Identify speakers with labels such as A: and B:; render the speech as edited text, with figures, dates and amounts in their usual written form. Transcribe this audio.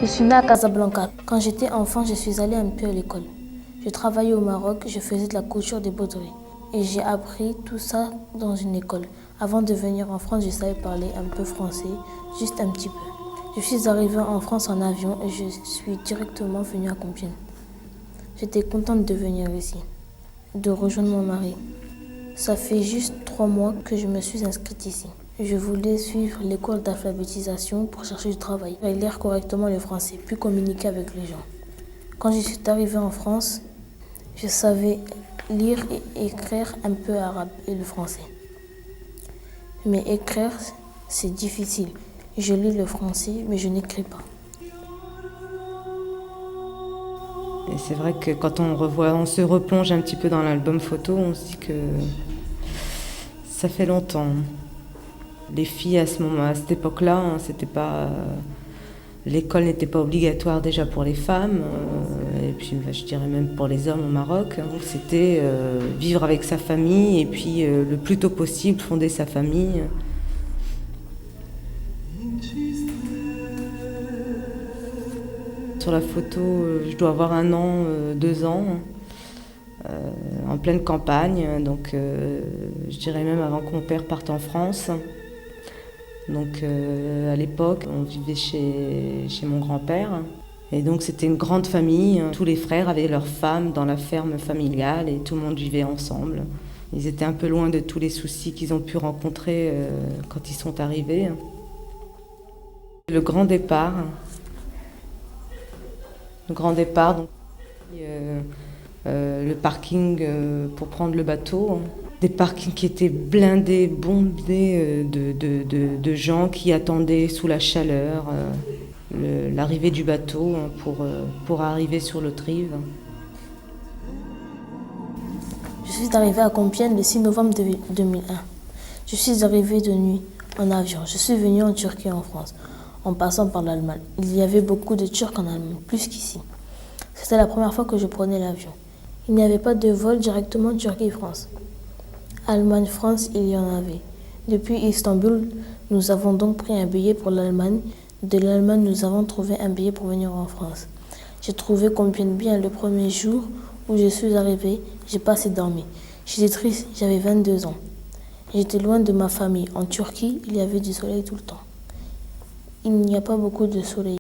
A: Je suis née à Casablanca. Quand j'étais enfant, je suis allée un peu à l'école. Je travaillais au Maroc, je faisais de la couture des broderies. Et j'ai appris tout ça dans une école. Avant de venir en France, je savais parler un peu français, juste un petit peu. Je suis arrivée en France en avion et je suis directement venue à Compiègne. J'étais contente de venir ici, de rejoindre mon mari. Ça fait juste 3 mois que je me suis inscrite ici. Je voulais suivre l'école d'alphabétisation pour chercher du travail, et lire correctement le français, puis communiquer avec les gens. Quand je suis arrivée en France, je savais lire et écrire un peu arabe et le français. Mais écrire, c'est difficile. Je lis le français, mais je n'écris pas.
B: Et c'est vrai que quand on se replonge un petit peu dans l'album photo, on se dit que ça fait longtemps. Les filles à cette époque-là, c'était pas, l'école n'était pas obligatoire déjà pour les femmes, et puis je dirais même pour les hommes au Maroc. Donc c'était vivre avec sa famille et puis le plus tôt possible fonder sa famille. Sur la photo, je dois avoir 1 an, 2 ans, en pleine campagne, donc je dirais même avant que mon père parte en France. Donc à l'époque, on vivait chez mon grand-père. Et donc c'était une grande famille. Tous les frères avaient leurs femmes dans la ferme familiale et tout le monde vivait ensemble. Ils étaient un peu loin de tous les soucis qu'ils ont pu rencontrer quand ils sont arrivés. Le grand départ. Donc, le parking pour prendre le bateau. Des parkings qui étaient blindés, bondés de gens qui attendaient sous la chaleur l'arrivée du bateau pour arriver sur l'autre rive.
A: Je suis arrivée à Compiègne le 6 novembre 2001. Je suis arrivée de nuit en avion. Je suis venue en Turquie en France, en passant par l'Allemagne. Il y avait beaucoup de Turcs en Allemagne, plus qu'ici. C'était la première fois que je prenais l'avion. Il n'y avait pas de vol directement Turquie-France. Allemagne-France, il y en avait. Depuis Istanbul, nous avons donc pris un billet pour l'Allemagne. De l'Allemagne, nous avons trouvé un billet pour venir en France. J'ai trouvé Compiègne bien le premier jour où je suis arrivée. J'ai pas assez dormi. J'étais triste, j'avais 22 ans. J'étais loin de ma famille. En Turquie, il y avait du soleil tout le temps. Il n'y a pas beaucoup de soleil.